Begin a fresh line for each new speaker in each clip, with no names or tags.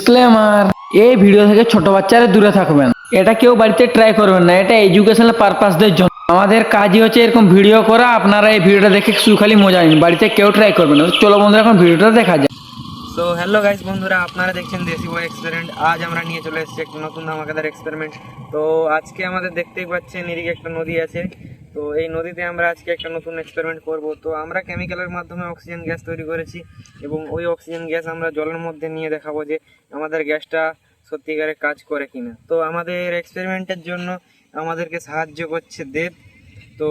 Disclaimer, এই video থেকে ছোট বাচ্চারা দূরে থাকবেন। এটা কেউ বাড়িতে ট্রাই করবেন না, এটা এডুকেশনাল পারপাসদের জন্য। আমাদের কাজই হচ্ছে এরকম ভিডিও করা। আপনারা এই ভিডিওটা দেখে শুধু খালি মজা নিন, বাড়িতে কেউ ট্রাই করবেন না। চলো বন্ধুরা, এখন ভিডিওটা দেখা যায়।
সো হ্যালো গাইস বন্ধুরা, আপনারা দেখছেন দেশি বয় এক্সপেরিমেন্ট। আজ আমরা নিয়ে চলে এসেছি একটা নতুন ধামাকাদার এক্সপেরিমেন্ট। তো আজকে আমাদের দেখতেই পাচ্ছেন এদিকে একটা নদী আছে। তো এই নদীতে আমরা আজকে একটা নতুন এক্সপেরিমেন্ট করব। তো আমরা কেমিক্যালের মাধ্যমে অক্সিজেন গ্যাস তৈরি করেছি এবং ওই অক্সিজেন গ্যাস আমরা জলের মধ্যে নিয়ে দেখাবো যে আমাদের গ্যাসটা সত্যিকারে কাজ করে কিনা। তো আমাদের এক্সপেরিমেন্টের জন্য আমাদেরকে সাহায্য করছে দেব। তো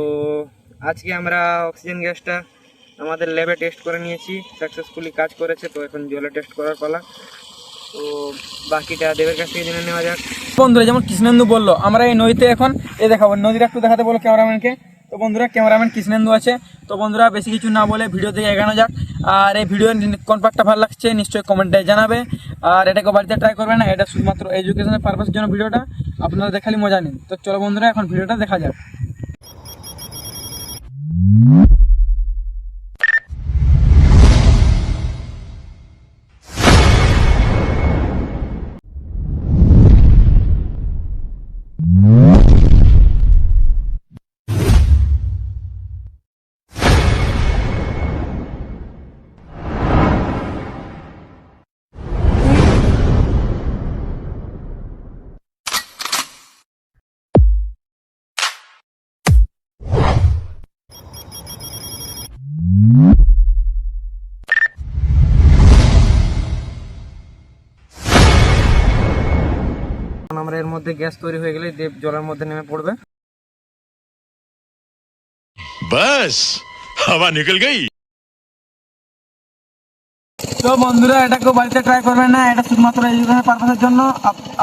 আজকে আমরা অক্সিজেন গ্যাসটা আমাদের ল্যাবে টেস্ট করে নিয়েছি, সাকসেসফুলি কাজ করেছে। তো এখন জলে টেস্ট করার পালা। তো বাকিটা দেবের কাছ থেকে জেনে নেওয়া যাক।
বন্ধুরা, যেমন কৃষ্ণেন্দু বললো, আমরা এই নদীতে এখন দেখাবো। নদীটা একটু দেখাতে বলো ক্যামেরাম্যানকে। তো বন্ধুরা, ক্যামেরাম্যান কৃষ্ণেন্দু আছে। তো বন্ধুরা, বেশি কিছু না বলে ভিডিও থেকে এগানো যাক। আর এই ভিডিও কোন পার্টটা ভালো লাগছে নিশ্চয়ই কমেন্টে জানাবে। আর এটাকে বাড়িতে ট্রাই করবে না, এটা শুধুমাত্র এডুকেশনের পারপাসের জন্য ভিডিওটা। আপনারা দেখালি মজা নিন। তো চলো বন্ধুরা, এখন ভিডিওটা দেখা যাক।
আমরা এর মধ্যে গ্যাস তৈরি হয়ে গেলে দেব জলের মধ্যে নেমে পড়বে।
बस हवा निकल गई।
তো বন্ধুরা, এটাকে বাড়িতে ট্রাই করবেন না, এটা শুধুমাত্র এডুকেশনের পারপাসের জন্য।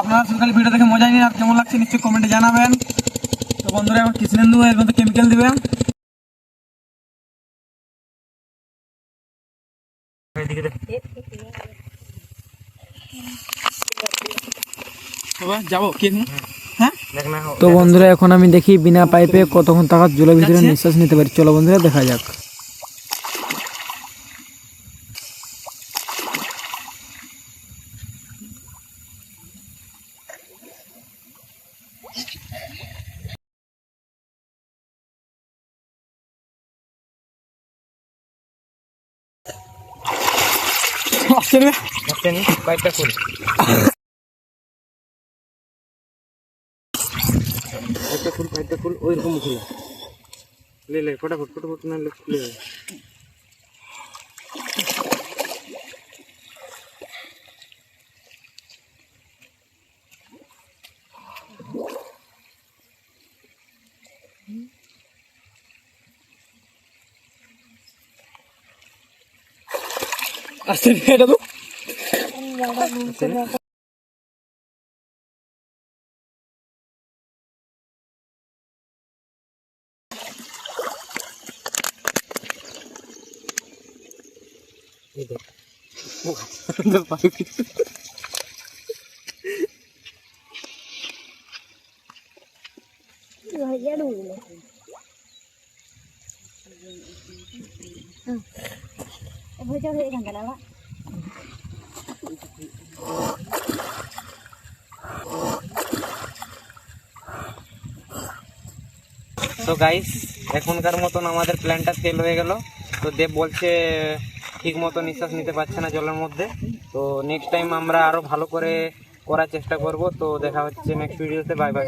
আপনারা শুধু খালি ভিডিও দেখে মজা নিন। আর কেমন লাগছে নিশ্চয়ই কমেন্টে জানাবেন। তো বন্ধুরা, এখন কৃষ্ণেন্দু এর মধ্যে কেমিক্যাল দিবে। যাবো কি? হ্যাঁ।
তো বন্ধুরা, এখন আমি দেখি বিনা পাইপে কতক্ষণ তাকাত জলের ভিতরে নিঃশ্বাস নিতে পারি। চলো বন্ধুরা, দেখা যাক।
পাইপটা খুল, পাইপটা খুল, ওই রকম খুলে লে ফটাফট ফটাফট, না খুলে যাবে।
আসছে এটা তো
তো গাইস, এখনকার মতন আমাদের প্ল্যানটা ফেল হয়ে গেল। তো দেব বলছে ঠিক মতো নিঃশ্বাস নিতে পারছে না জলের মধ্যে। তো নেক্সট টাইম আমরা আরো ভালো করে করার চেষ্টা করব। তো দেখা হচ্ছে নেক্সট ভিডিওতে। Bye bye.